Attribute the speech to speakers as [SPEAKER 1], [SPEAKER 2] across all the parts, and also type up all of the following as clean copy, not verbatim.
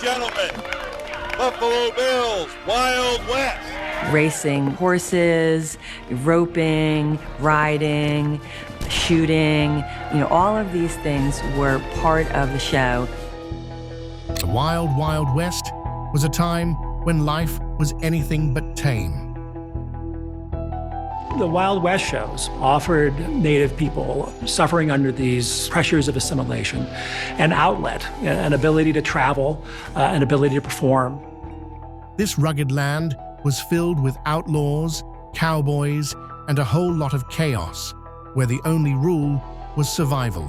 [SPEAKER 1] gentlemen, Buffalo Bill's Wild West.
[SPEAKER 2] Racing horses, roping, riding, shooting, all of these things were part of the show.
[SPEAKER 3] The Wild Wild West was a time when life was anything but tame.
[SPEAKER 4] The Wild West shows offered Native people suffering under these pressures of assimilation an outlet, an ability to travel, an ability to perform.
[SPEAKER 3] This rugged land was filled with outlaws, cowboys, and a whole lot of chaos, where the only rule was survival.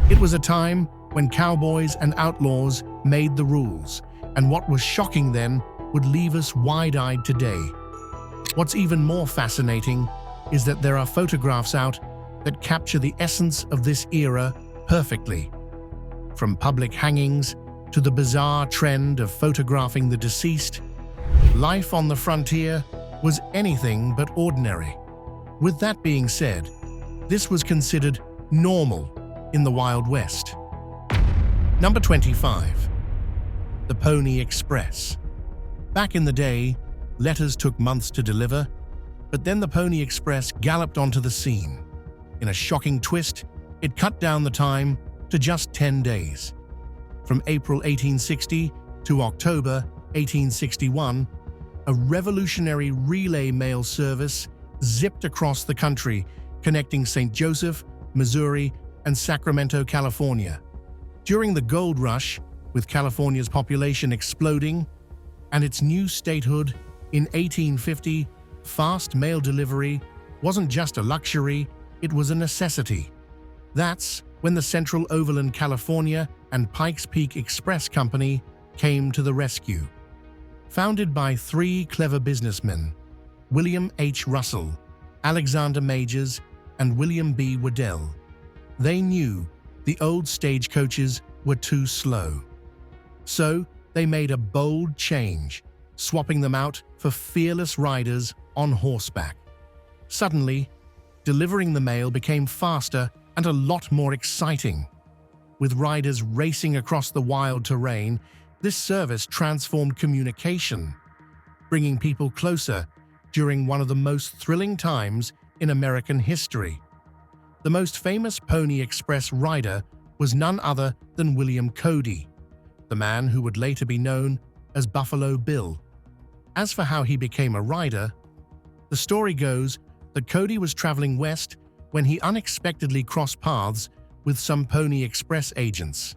[SPEAKER 3] It was a time when cowboys and outlaws made the rules, and what was shocking then would leave us wide-eyed today. What's even more fascinating is that there are photographs out that capture the essence of this era perfectly. From public hangings to the bizarre trend of photographing the deceased, life on the frontier was anything but ordinary. With that being said, this was considered normal in the Wild West. Number 25. The Pony Express. Back in the day, letters took months to deliver, but then the Pony Express galloped onto the scene. In a shocking twist, it cut down the time to just 10 days. From April 1860 to October 1861, a revolutionary relay mail service zipped across the country, connecting St. Joseph, Missouri, and Sacramento, California. During the gold rush, with California's population exploding and its new statehood in 1850, fast mail delivery wasn't just a luxury, it was a necessity. That's when the Central Overland California and Pikes Peak Express Company came to the rescue. Founded by three clever businessmen, William H. Russell, Alexander Majors, and William B. Waddell, they knew the old stagecoaches were too slow. So they made a bold change, swapping them out for fearless riders on horseback. Suddenly, delivering the mail became faster and a lot more exciting. With riders racing across the wild terrain, this service transformed communication, bringing people closer during one of the most thrilling times in American history. The most famous Pony Express rider was none other than William Cody, the man who would later be known as Buffalo Bill. As for how he became a rider, the story goes that Cody was traveling west when he unexpectedly crossed paths with some Pony Express agents.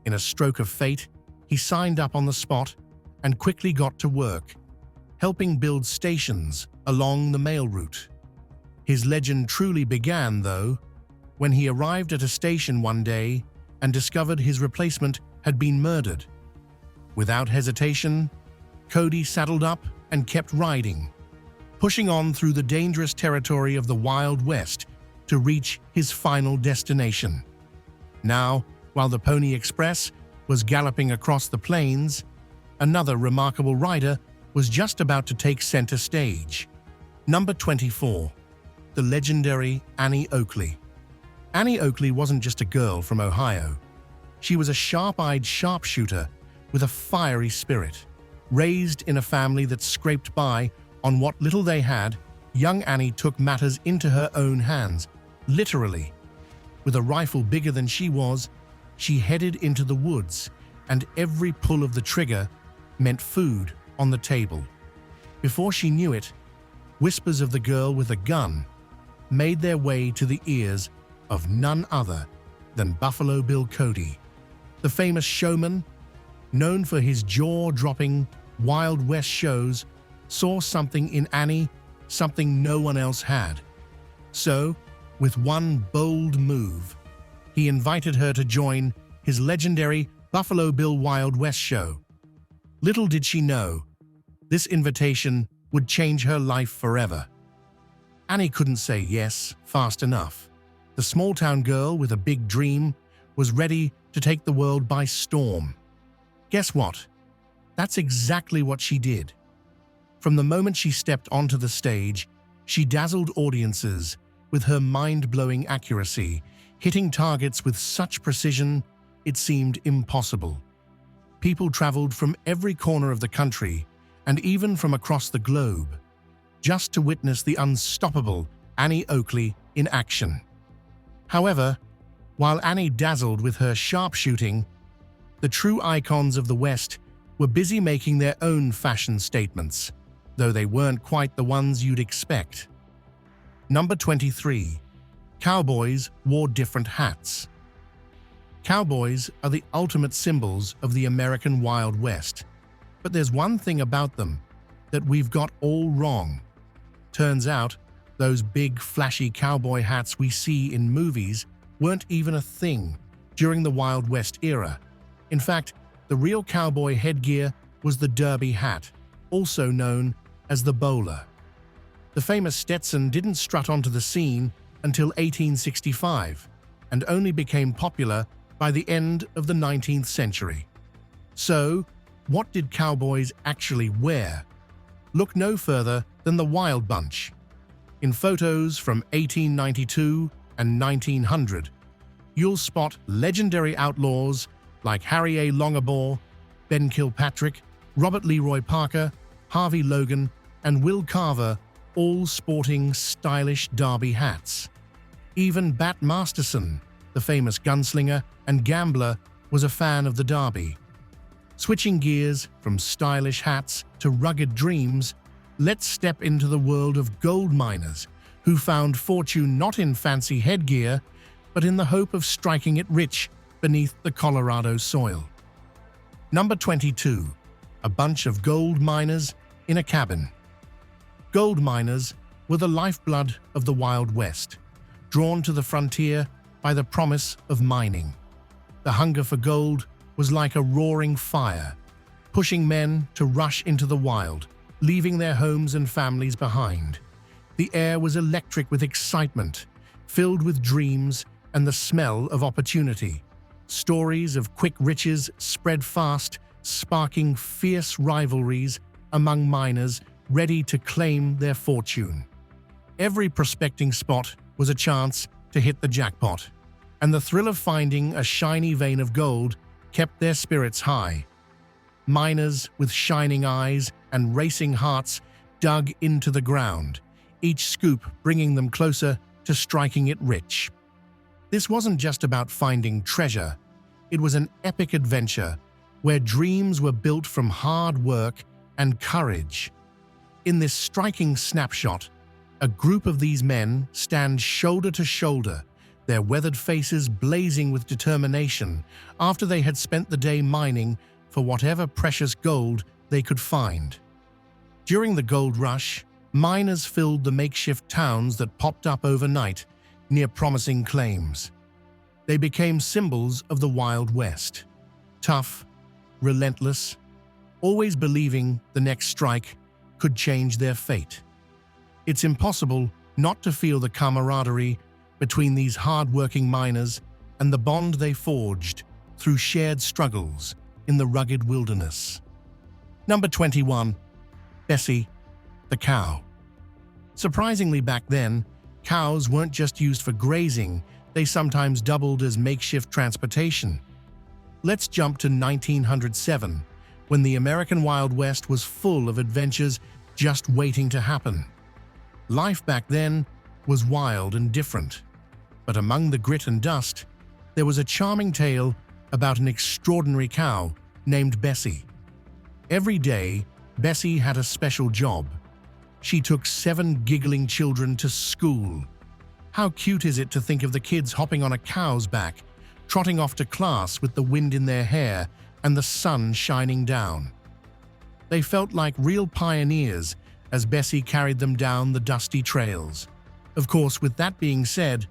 [SPEAKER 3] In a stroke of fate, he signed up on the spot and quickly got to work, helping build stations along the mail route. His legend truly began, though, when he arrived at a station one day and discovered his replacement had been murdered. Without hesitation, Cody saddled up and kept riding, pushing on through the dangerous territory of the Wild West to reach his final destination. Now, while the Pony Express was galloping across the plains, another remarkable rider was just about to take center stage. Number 24. The legendary Annie Oakley. Annie Oakley wasn't just a girl from Ohio. She was a sharp-eyed sharpshooter with a fiery spirit. Raised in a family that scraped by on what little they had, young Annie took matters into her own hands, literally. With a rifle bigger than she was, she headed into the woods, and every pull of the trigger meant food on the table. Before she knew it, whispers of the girl with a gun made their way to the ears of none other than Buffalo Bill Cody. The famous showman, known for his jaw-dropping Wild West shows, saw something in Annie, something no one else had. So, with one bold move, he invited her to join his legendary Buffalo Bill Wild West show. Little did she know, this invitation would change her life forever. Annie couldn't say yes fast enough. The small-town girl with a big dream was ready to take the world by storm. Guess what? That's exactly what she did. From the moment she stepped onto the stage, she dazzled audiences with her mind-blowing accuracy, hitting targets with such precision it seemed impossible. People traveled from every corner of the country and even from across the globe just to witness the unstoppable Annie Oakley in action. However, while Annie dazzled with her sharpshooting, the true icons of the West were busy making their own fashion statements, though they weren't quite the ones you'd expect. Number 23. Cowboys wore different hats. Cowboys are the ultimate symbols of the American Wild West, but there's one thing about them that we've got all wrong. Turns out, those big, flashy cowboy hats we see in movies weren't even a thing during the Wild West era. In fact, the real cowboy headgear was the derby hat, also known as the bowler. The famous Stetson didn't strut onto the scene until 1865 and only became popular by the end of the 19th century. So, what did cowboys actually wear? Look no further than the Wild Bunch. In photos from 1892 and 1900, you'll spot legendary outlaws like Harry A. Longabore, Ben Kilpatrick, Robert Leroy Parker, Harvey Logan, and Will Carver, all sporting stylish derby hats. Even Bat Masterson, the famous gunslinger and gambler, was a fan of the derby. Switching gears from stylish hats to rugged dreams, let's step into the world of gold miners who found fortune not in fancy headgear, but in the hope of striking it rich beneath the Colorado soil. Number 22. A bunch of gold miners in a cabin. Gold miners were the lifeblood of the Wild West, drawn to the frontier by the promise of mining. The hunger for gold was like a roaring fire, pushing men to rush into the wild, leaving their homes and families behind. The air was electric with excitement, filled with dreams and the smell of opportunity. Stories of quick riches spread fast, sparking fierce rivalries among miners ready to claim their fortune. Every prospecting spot was a chance to hit the jackpot, and the thrill of finding a shiny vein of gold kept their spirits high. Miners with shining eyes and racing hearts dug into the ground, each scoop bringing them closer to striking it rich. This wasn't just about finding treasure, it was an epic adventure where dreams were built from hard work and courage. In this striking snapshot, a group of these men stand shoulder to shoulder, their weathered faces blazing with determination after they had spent the day mining for whatever precious gold they could find. During the gold rush, miners filled the makeshift towns that popped up overnight near promising claims. They became symbols of the Wild West. Tough, relentless, always believing the next strike could change their fate. It's impossible not to feel the camaraderie between these hard-working miners and the bond they forged through shared struggles in the rugged wilderness. Number 21. Bessie, the cow. Surprisingly back then, cows weren't just used for grazing, they sometimes doubled as makeshift transportation. Let's jump to 1907, when the American Wild West was full of adventures just waiting to happen. Life back then was wild and different, but among the grit and dust, there was a charming tale about an extraordinary cow named Bessie. Every day, Bessie had a special job. She took 7 giggling children to school. How cute is it to think of the kids hopping on a cow's back, trotting off to class with the wind in their hair and the sun shining down. They felt like real pioneers as Bessie carried them down the dusty trails. Of course, with that being said,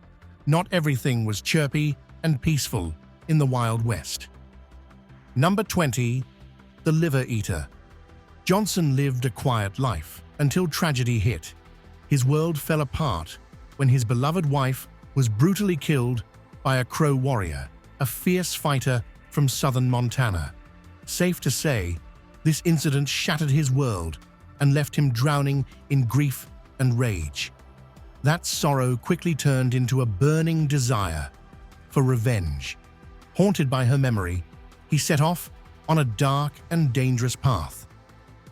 [SPEAKER 3] not everything was chirpy and peaceful in the Wild West. Number 20. The Liver Eater. Johnson lived a quiet life until tragedy hit. His world fell apart when his beloved wife was brutally killed by a Crow warrior, a fierce fighter from southern Montana. Safe to say, this incident shattered his world and left him drowning in grief and rage. That sorrow quickly turned into a burning desire for revenge. Haunted by her memory, he set off on a dark and dangerous path.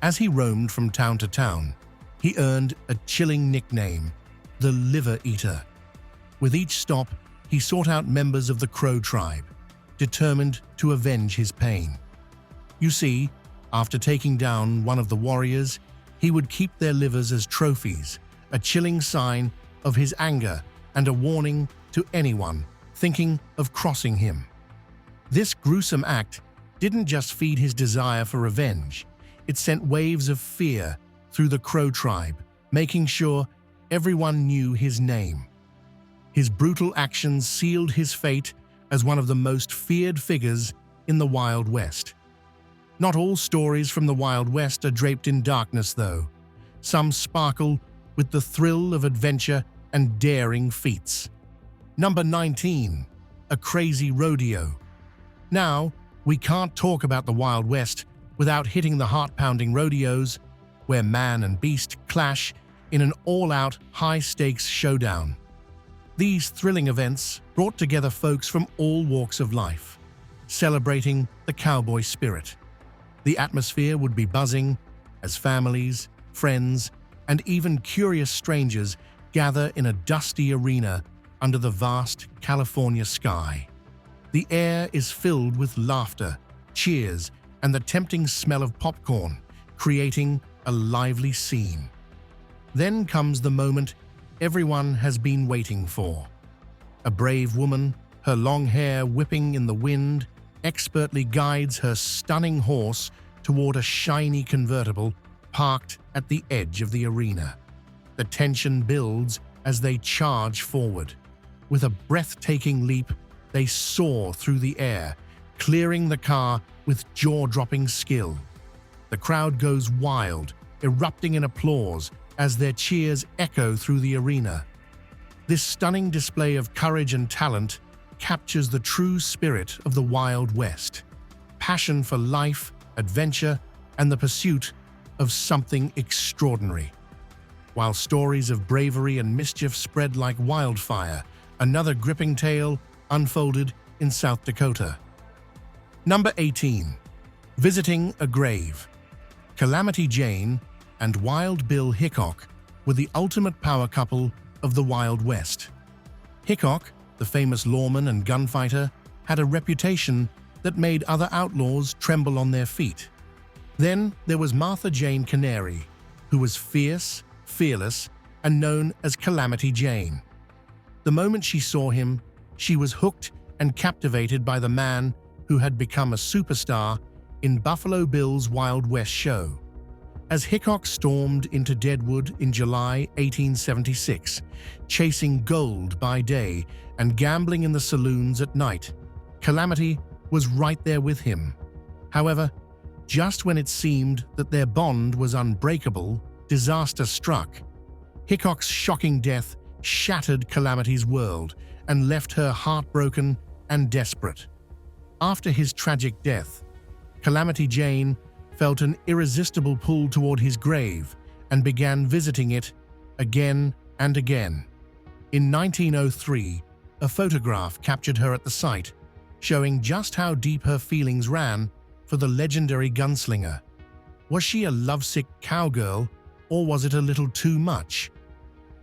[SPEAKER 3] As he roamed from town to town, he earned a chilling nickname, the Liver Eater. With each stop, he sought out members of the Crow tribe, determined to avenge his pain. You see, after taking down one of the warriors, he would keep their livers as trophies, a chilling sign of his anger and a warning to anyone thinking of crossing him. This gruesome act didn't just feed his desire for revenge, it sent waves of fear through the Crow tribe, making sure everyone knew his name. His brutal actions sealed his fate as one of the most feared figures in the Wild West. Not all stories from the Wild West are draped in darkness, though. Some sparkle with the thrill of adventure and daring feats. Number 19. A Crazy Rodeo. Now, we can't talk about the Wild West without hitting the heart-pounding rodeos, where man and beast clash in an all-out, high-stakes showdown. These thrilling events brought together folks from all walks of life, celebrating the cowboy spirit. The atmosphere would be buzzing as families, friends, and even curious strangers gather in a dusty arena under the vast California sky. The air is filled with laughter, cheers, and the tempting smell of popcorn, creating a lively scene. Then comes the moment everyone has been waiting for. A brave woman, her long hair whipping in the wind, expertly guides her stunning horse toward a shiny convertible parked at the edge of the arena. The tension builds as they charge forward. With a breathtaking leap, they soar through the air, clearing the car with jaw-dropping skill. The crowd goes wild, erupting in applause as their cheers echo through the arena. This stunning display of courage and talent captures the true spirit of the Wild West: passion for life, adventure, and the pursuit of something extraordinary. While stories of bravery and mischief spread like wildfire, another gripping tale unfolded in South Dakota. Number 18. Visiting a Grave. Calamity Jane and Wild Bill Hickok were the ultimate power couple of the Wild West. Hickok, the famous lawman and gunfighter, had a reputation that made other outlaws tremble on their feet. Then there was Martha Jane Canary, who was fierce, fearless, and known as Calamity Jane. The moment she saw him, she was hooked and captivated by the man who had become a superstar in Buffalo Bill's Wild West show. As Hickok stormed into Deadwood in July 1876, chasing gold by day and gambling in the saloons at night, Calamity was right there with him. However, just when it seemed that their bond was unbreakable, disaster struck. Hickok's shocking death shattered Calamity's world and left her heartbroken and desperate. After his tragic death, Calamity Jane felt an irresistible pull toward his grave and began visiting it again and again. In 1903, a photograph captured her at the site, showing just how deep her feelings ran for the legendary gunslinger. Was she a lovesick cowgirl, or was it a little too much?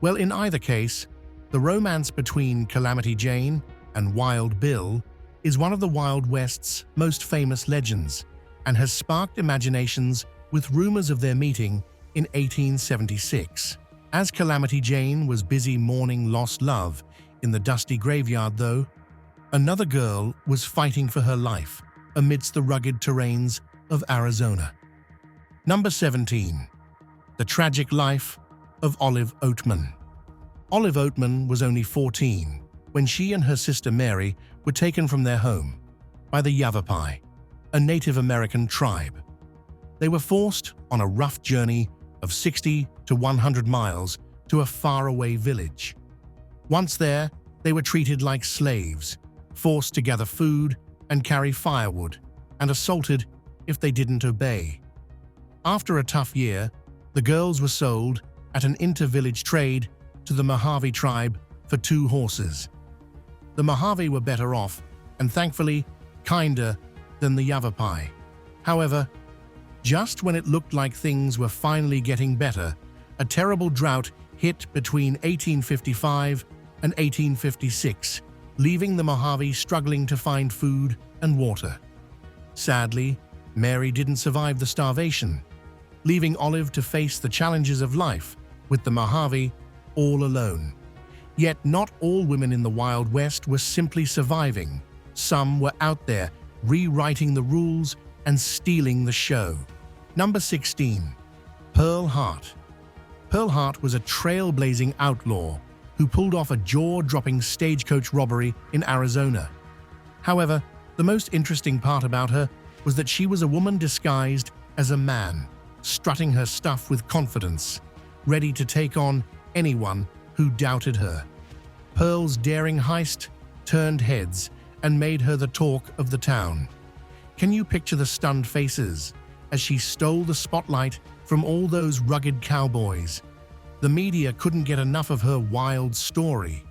[SPEAKER 3] Well, in either case, the romance between Calamity Jane and Wild Bill is one of the Wild West's most famous legends, and has sparked imaginations with rumors of their meeting in 1876. As Calamity Jane was busy mourning lost love in the dusty graveyard, though, another girl was fighting for her life amidst the rugged terrains of Arizona. Number 17. The Tragic Life of Olive Oatman. Olive Oatman was only 14 when she and her sister Mary were taken from their home by the Yavapai, a Native American tribe. They were forced on a rough journey of 60 to 100 miles to a faraway village. Once there, they were treated like slaves, forced to gather food and carry firewood, and assaulted if they didn't obey. After a tough year, the girls were sold at an inter-village trade to the Mojave tribe for 2 horses. The Mojave were better off, and thankfully, kinder than the Yavapai. However, just when it looked like things were finally getting better, a terrible drought hit between 1855 and 1856, leaving the Mojave struggling to find food and water. Sadly, Mary didn't survive the starvation, leaving Olive to face the challenges of life with the Mojave all alone. Yet not all women in the Wild West were simply surviving. Some were out there rewriting the rules and stealing the show. Number 16. Pearl Hart. Pearl Hart was a trailblazing outlaw who pulled off a jaw-dropping stagecoach robbery in Arizona. However, the most interesting part about her was that she was a woman disguised as a man, strutting her stuff with confidence, ready to take on anyone who doubted her. Pearl's daring heist turned heads and made her the talk of the town. Can you picture the stunned faces as she stole the spotlight from all those rugged cowboys? The media couldn't get enough of her wild story.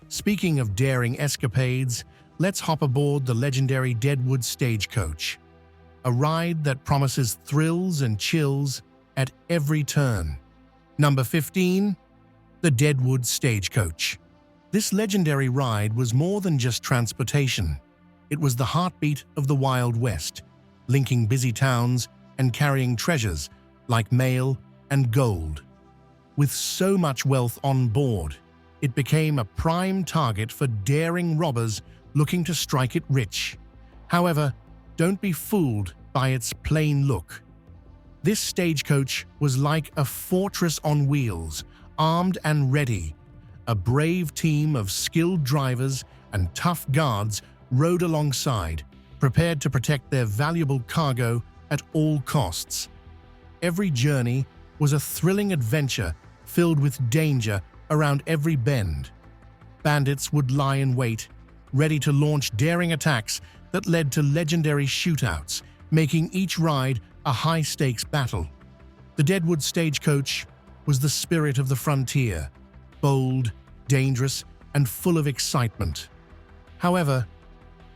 [SPEAKER 3] Speaking of daring escapades, let's hop aboard the legendary Deadwood stagecoach, a ride that promises thrills and chills at every turn. Number 15. The Deadwood stagecoach. This legendary ride was more than just transportation. It was the heartbeat of the Wild West, linking busy towns and carrying treasures like mail and gold. With so much wealth on board, it became a prime target for daring robbers looking to strike it rich. However, don't be fooled by its plain look. This stagecoach was like a fortress on wheels, armed and ready. A brave team of skilled drivers and tough guards rode alongside, prepared to protect their valuable cargo at all costs. Every journey was a thrilling adventure filled with danger around every bend. Bandits would lie in wait, ready to launch daring attacks that led to legendary shootouts, making each ride a high-stakes battle. The Deadwood stagecoach was the spirit of the frontier, bold, dangerous, and full of excitement. However,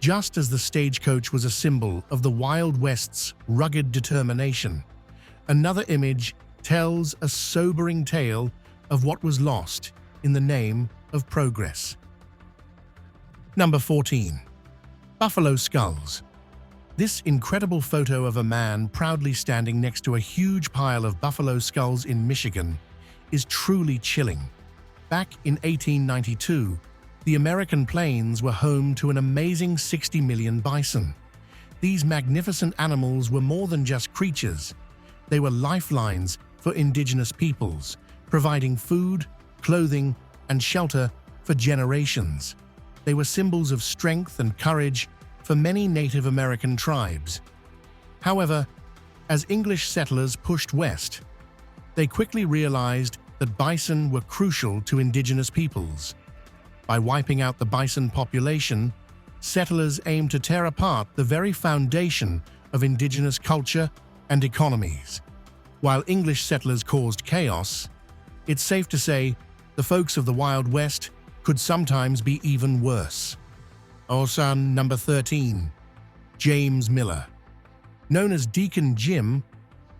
[SPEAKER 3] just as the stagecoach was a symbol of the Wild West's rugged determination, another image tells a sobering tale of what was lost in the name of progress. Number 14. Buffalo Skulls. This incredible photo of a man proudly standing next to a huge pile of buffalo skulls in Michigan is truly chilling. Back in 1892, the American plains were home to an amazing 60 million bison. These magnificent animals were more than just creatures. They were lifelines for indigenous peoples, providing food, clothing, and shelter for generations. They were symbols of strength and courage for many Native American tribes. However, as English settlers pushed west, they quickly realized that bison were crucial to indigenous peoples. By wiping out the bison population, settlers aimed to tear apart the very foundation of indigenous culture and economies. While English settlers caused chaos, it's safe to say the folks of the Wild West could sometimes be even worse. Number 13. James Miller. Known as Deacon Jim,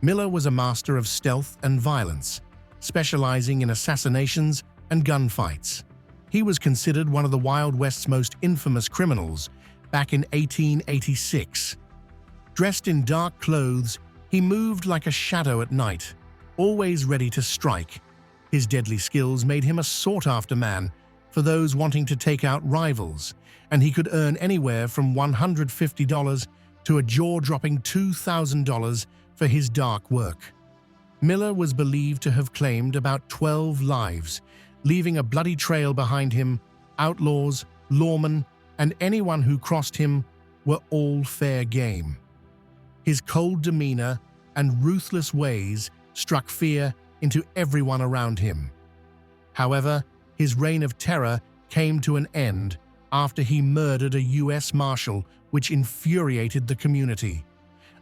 [SPEAKER 3] Miller was a master of stealth and violence, specializing in assassinations and gunfights. He was considered one of the Wild West's most infamous criminals back in 1886. Dressed in dark clothes, he moved like a shadow at night, always ready to strike. His deadly skills made him a sought-after man for those wanting to take out rivals, and he could earn anywhere from $150 to a jaw-dropping $2,000 for his dark work. Miller was believed to have claimed about 12 lives, leaving a bloody trail behind him. Outlaws, lawmen, and anyone who crossed him were all fair game. His cold demeanor and ruthless ways struck fear into everyone around him. However, his reign of terror came to an end after he murdered a U.S. Marshal, which infuriated the community.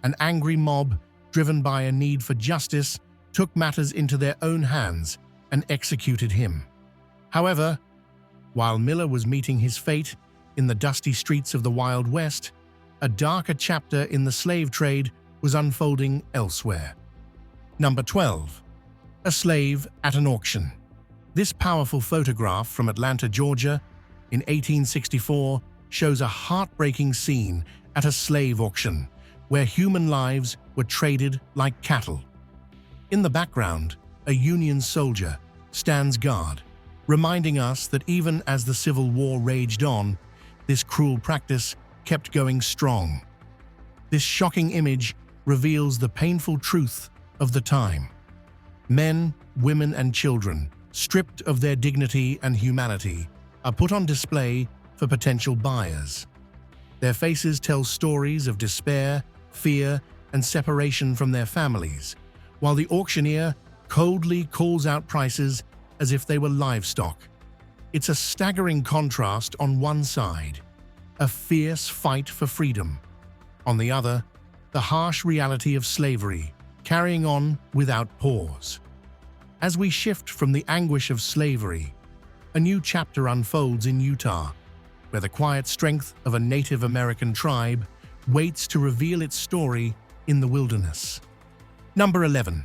[SPEAKER 3] An angry mob, driven by a need for justice, took matters into their own hands and executed him. However, while Miller was meeting his fate in the dusty streets of the Wild West, a darker chapter in the slave trade was unfolding elsewhere. Number 12. A slave at an auction. This powerful photograph from Atlanta, Georgia, in 1864 shows a heartbreaking scene at a slave auction where human lives were traded like cattle. In the background, a Union soldier stands guard, reminding us that even as the Civil War raged on, this cruel practice kept going strong. This shocking image reveals the painful truth of the time. Men, women, and children, stripped of their dignity and humanity, are put on display for potential buyers. Their faces tell stories of despair, fear, and separation from their families, while the auctioneer coldly calls out prices as if they were livestock. It's a staggering contrast on one side, a fierce fight for freedom. On the other, the harsh reality of slavery, carrying on without pause. As we shift from the anguish of slavery, a new chapter unfolds in Utah, where the quiet strength of a Native American tribe waits to reveal its story in the wilderness. Number 11.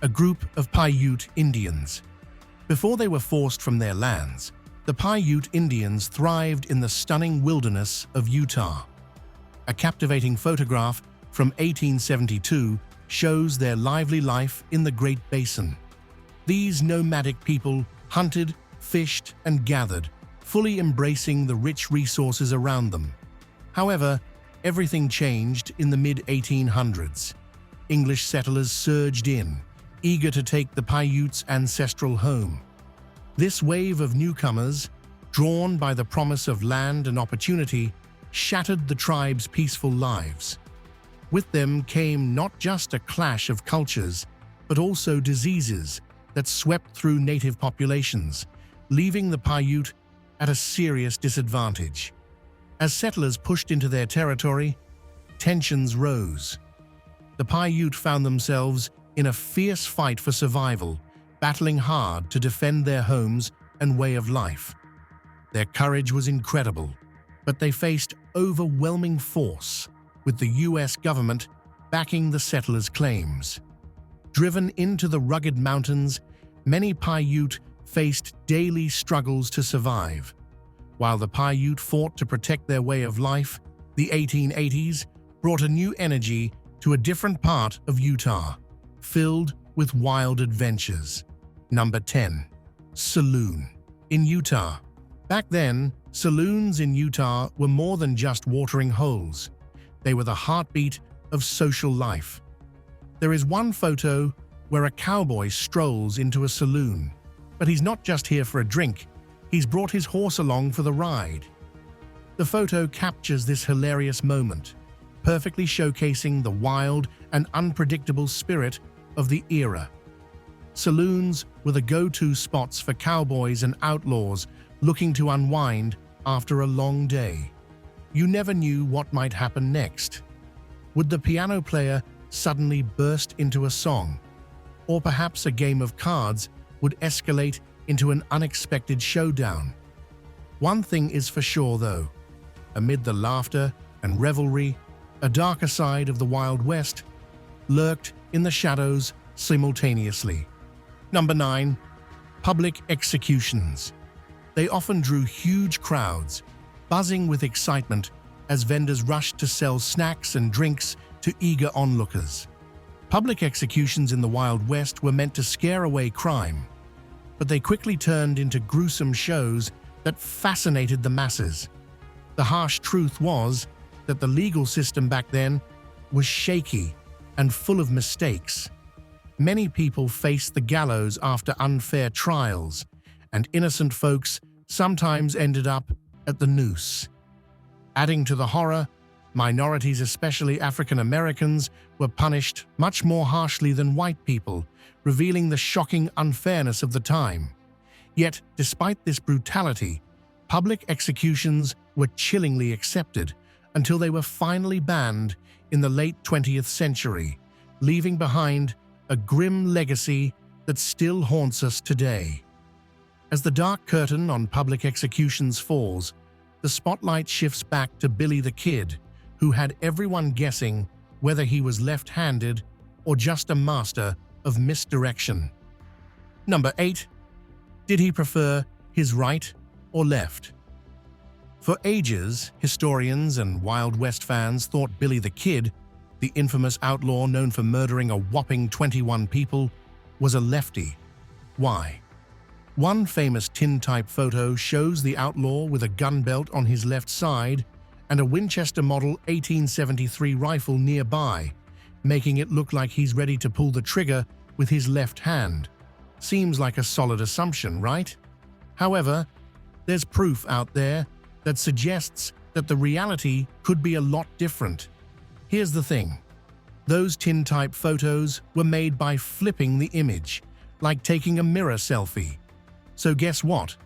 [SPEAKER 3] A group of Pyute Indians. Before they were forced from their lands, the Pyute Indians thrived in the stunning wilderness of Utah. A captivating photograph from 1872 shows their lively life in the Great Basin. These nomadic people hunted, fished, and gathered, fully embracing the rich resources around them. However, everything changed in the mid-1800s. English settlers surged in, eager to take the Pyute's ancestral home. This wave of newcomers, drawn by the promise of land and opportunity, shattered the tribe's peaceful lives. With them came not just a clash of cultures, but also diseases that swept through native populations, leaving the Pyute at a serious disadvantage. As settlers pushed into their territory, tensions rose. The Pyute found themselves in a fierce fight for survival, battling hard to defend their homes and way of life. Their courage was incredible, but they faced overwhelming force, with the U.S. government backing the settlers' claims. Driven into the rugged mountains, many Pyute faced daily struggles to survive. While the Pyute fought to protect their way of life, the 1880s brought a new energy to a different part of Utah, filled with wild adventures. Number 10. Saloon. In Utah. Back then, saloons in Utah were more than just watering holes. They were the heartbeat of social life. There is one photo where a cowboy strolls into a saloon, but he's not just here for a drink, he's brought his horse along for the ride. The photo captures this hilarious moment, perfectly showcasing the wild and unpredictable spirit of the era. Saloons were the go-to spots for cowboys and outlaws looking to unwind after a long day. You never knew what might happen next. Would the piano player suddenly burst into a song? Or perhaps a game of cards would escalate into an unexpected showdown? One thing is for sure, though. Amid the laughter and revelry, a darker side of the Wild West lurked in the shadows simultaneously. Number 9. Public executions. They often drew huge crowds, buzzing with excitement as vendors rushed to sell snacks and drinks to eager onlookers. Public executions in the Wild West were meant to scare away crime, but they quickly turned into gruesome shows that fascinated the masses. The harsh truth was that the legal system back then was shaky and full of mistakes. Many people faced the gallows after unfair trials, and innocent folks sometimes ended up at the noose. Adding to the horror, minorities, especially African Americans, were punished much more harshly than white people, revealing the shocking unfairness of the time. Yet, despite this brutality, public executions were chillingly accepted until they were finally banned in the late 20th century, leaving behind a grim legacy that still haunts us today. As the dark curtain on public executions falls, the spotlight shifts back to Billy the Kid, who had everyone guessing whether he was left-handed or just a master of misdirection. Number 8. Did he prefer his right or left? For ages, historians and Wild West fans thought Billy the Kid, the infamous outlaw known for murdering a whopping 21 people, was a lefty. Why? One famous tintype photo shows the outlaw with a gun belt on his left side and a Winchester Model 1873 rifle nearby, making it look like he's ready to pull the trigger with his left hand. Seems like a solid assumption, right? However, there's proof out there that suggests that the reality could be a lot different. Here's the thing. Those tintype photos were made by flipping the image, like taking a mirror selfie. So guess what?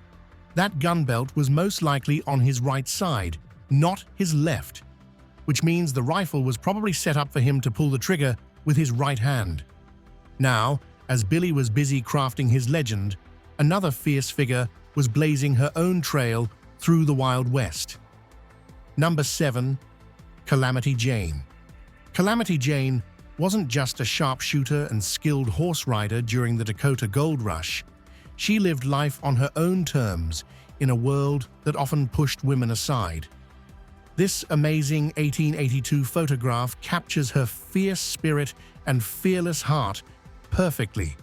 [SPEAKER 3] That gun belt was most likely on his right side, not his left, which means the rifle was probably set up for him to pull the trigger with his right hand. Now, as Billy was busy crafting his legend, another fierce figure was blazing her own trail through the Wild West. Number 7. Calamity Jane. Calamity Jane wasn't just a sharpshooter and skilled horse rider during the Dakota Gold Rush. She lived life on her own terms in a world that often pushed women aside. This amazing 1882 photograph captures her fierce spirit and fearless heart perfectly.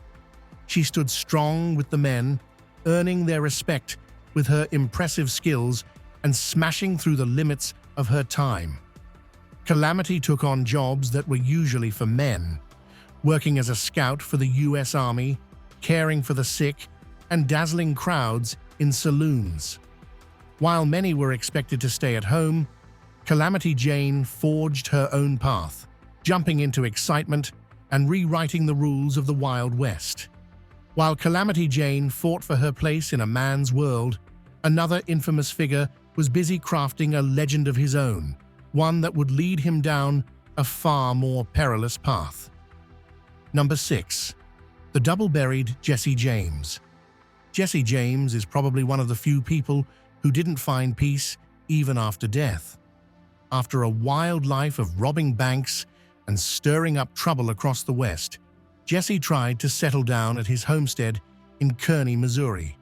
[SPEAKER 3] She stood strong with the men, earning their respect with her impressive skills and smashing through the limits of her time. Calamity took on jobs that were usually for men, working as a scout for the U.S. Army, caring for the sick, and dazzling crowds in saloons. While many were expected to stay at home, Calamity Jane forged her own path, jumping into excitement and rewriting the rules of the Wild West. While Calamity Jane fought for her place in a man's world, another infamous figure was busy crafting a legend of his own, one that would lead him down a far more perilous path. Number 6. The double-buried Jesse James. Jesse James is probably one of the few people who didn't find peace even after death. After a wild life of robbing banks and stirring up trouble across the West, Jesse tried to settle down at his homestead in Kearney, Missouri.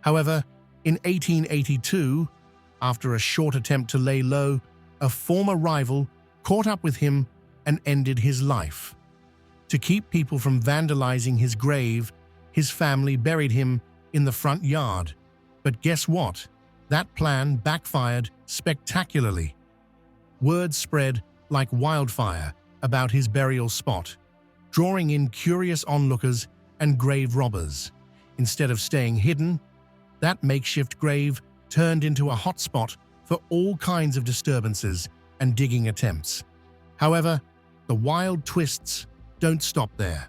[SPEAKER 3] However, in 1882, after a short attempt to lay low, a former rival caught up with him and ended his life. To keep people from vandalizing his grave, his family buried him in the front yard. But guess what? That plan backfired spectacularly. Word spread like wildfire about his burial spot, drawing in curious onlookers and grave robbers. Instead of staying hidden, that makeshift grave turned into a hotspot for all kinds of disturbances and digging attempts. However, the wild twists don't stop there.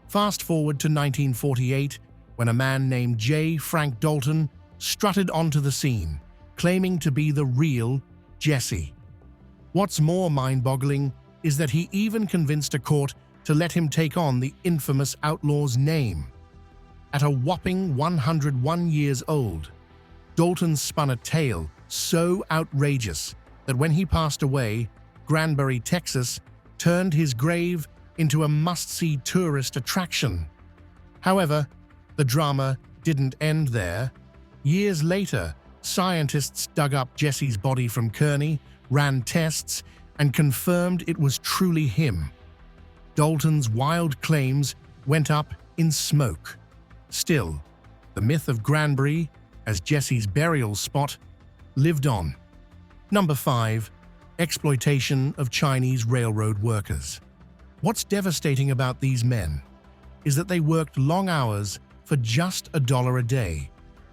[SPEAKER 3] Fast forward to 1948, when a man named J. Frank Dalton strutted onto the scene, claiming to be the real Jesse. What's more mind-boggling is that he even convinced a court to let him take on the infamous outlaw's name. At a whopping 101 years old, Dalton spun a tale so outrageous that when he passed away, Granbury, Texas, turned his grave into a must-see tourist attraction. However, the drama didn't end there. Years later, scientists dug up Jesse's body from Kearney, ran tests, and confirmed it was truly him. Dalton's wild claims went up in smoke. Still, the myth of Granbury as Jesse's burial spot lived on. Number 5. Exploitation of Chinese railroad workers. What's devastating about these men is that they worked long hours for just $1 a day,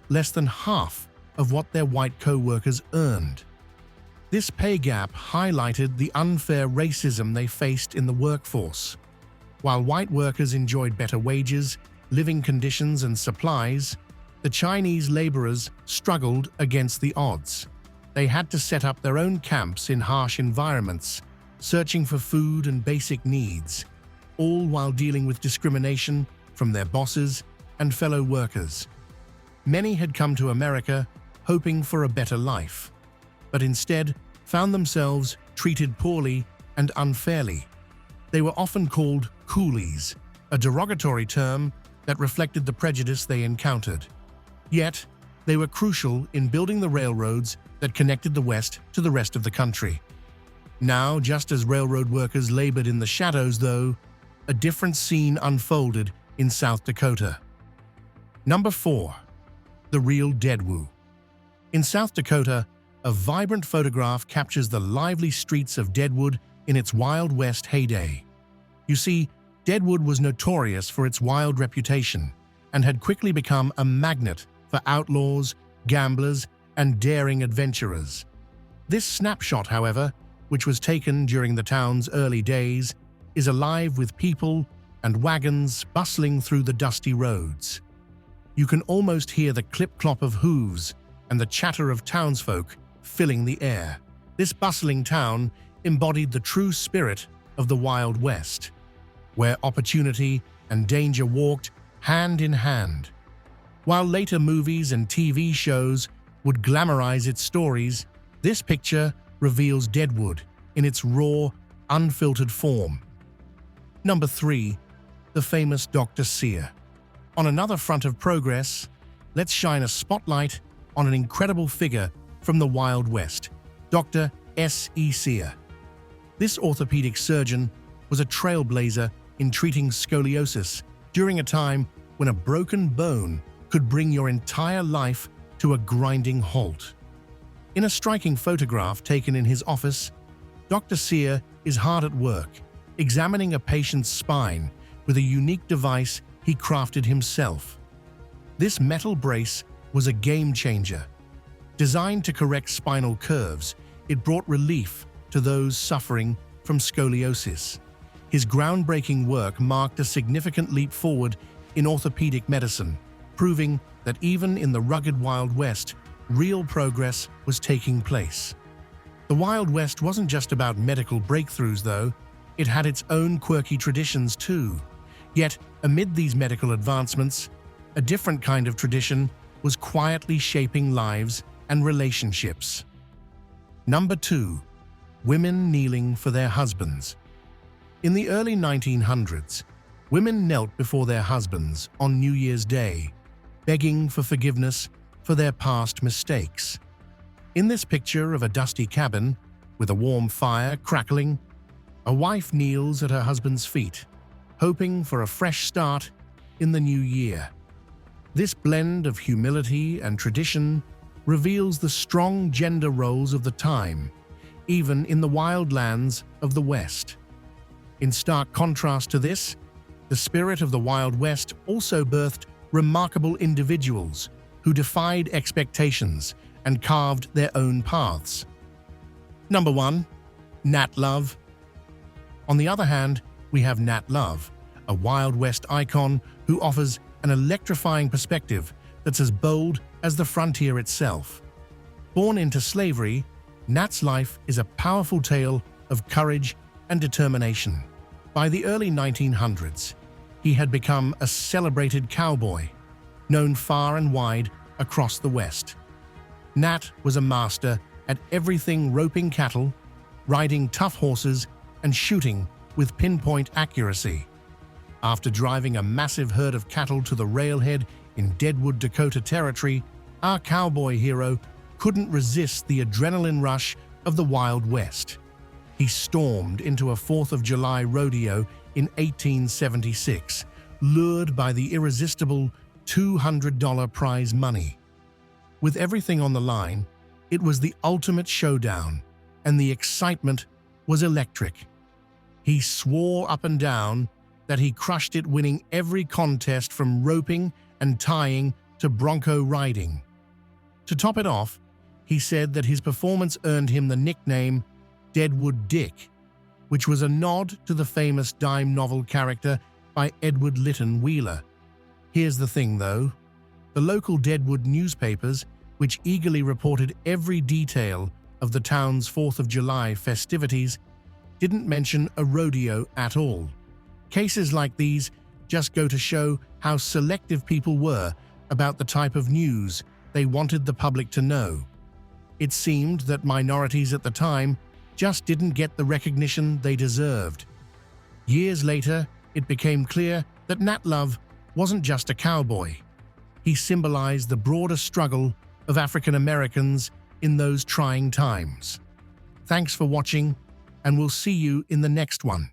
[SPEAKER 3] less than half of what their white co-workers earned. This pay gap highlighted the unfair racism they faced in the workforce. While white workers enjoyed better wages, living conditions, and supplies, the Chinese laborers struggled against the odds. They had to set up their own camps in harsh environments, searching for food and basic needs, all while dealing with discrimination from their bosses and fellow workers. Many had come to America hoping for a better life, but instead found themselves treated poorly and unfairly. They were often called coolies, a derogatory term that reflected the prejudice they encountered. Yet, they were crucial in building the railroads that connected the West to the rest of the country. Now, just as railroad workers labored in the shadows, though, a different scene unfolded in South Dakota. Number 4. The Real Deadwood. In South Dakota, a vibrant photograph captures the lively streets of Deadwood in its Wild West heyday. You see, Deadwood was notorious for its wild reputation and had quickly become a magnet for outlaws, gamblers, and daring adventurers. This snapshot, however, which was taken during the town's early days, is alive with people and wagons bustling through the dusty roads. You can almost hear the clip-clop of hooves and the chatter of townsfolk filling the air. This bustling town embodied the true spirit of the Wild West, where opportunity and danger walked hand in hand. While later movies and TV shows would glamorize its stories, this picture reveals Deadwood in its raw, unfiltered form. Number 3. The Famous Dr. Seer. On another front of progress, let's shine a spotlight on an incredible figure from the Wild West, Dr. S.E. Seer. This orthopedic surgeon was a trailblazer in treating scoliosis during a time when a broken bone could bring your entire life to a grinding halt. In a striking photograph taken in his office, Dr. Seer is hard at work, examining a patient's spine with a unique device he crafted himself. This metal brace was a game changer. Designed to correct spinal curves, it brought relief to those suffering from scoliosis. His groundbreaking work marked a significant leap forward in orthopedic medicine, proving that even in the rugged Wild West, real progress was taking place. The Wild West wasn't just about medical breakthroughs, though. It had its own quirky traditions, too. Yet, amid these medical advancements, a different kind of tradition was quietly shaping lives and relationships. Number 2. Women kneeling for their husbands. In the early 1900s, women knelt before their husbands on New Year's Day, begging for forgiveness for their past mistakes. In this picture of a dusty cabin, with a warm fire crackling, a wife kneels at her husband's feet, hoping for a fresh start in the new year. This blend of humility and tradition reveals the strong gender roles of the time, even in the wild lands of the West. In stark contrast to this, the spirit of the Wild West also birthed remarkable individuals who defied expectations and carved their own paths. Number 1. Nat Love. On the other hand, we have Nat Love, a Wild West icon who offers an electrifying perspective that's as bold as the frontier itself. Born into slavery, Nat's life is a powerful tale of courage and determination. By the early 1900s, he had become a celebrated cowboy, known far and wide across the West. Nat was a master at everything roping cattle, riding tough horses, and shooting with pinpoint accuracy. After driving a massive herd of cattle to the railhead in Deadwood, Dakota Territory, our cowboy hero couldn't resist the adrenaline rush of the Wild West. He stormed into a 4th of July rodeo in 1876, lured by the irresistible $200 prize money. With everything on the line, it was the ultimate showdown, and the excitement was electric. He swore up and down that he crushed it, winning every contest from roping and tying to bronco riding. To top it off, he said that his performance earned him the nickname Deadwood Dick, which was a nod to the famous dime novel character by Edward Lytton Wheeler. Here's the thing, though. The local Deadwood newspapers, which eagerly reported every detail of the town's 4th of July festivities, didn't mention a rodeo at all. Cases like these just go to show how selective people were about the type of news they wanted the public to know. It seemed that minorities at the time just didn't get the recognition they deserved. Years later, it became clear that Nat Love wasn't just a cowboy. He symbolized the broader struggle of African Americans in those trying times. Thanks for watching, and we'll see you in the next one.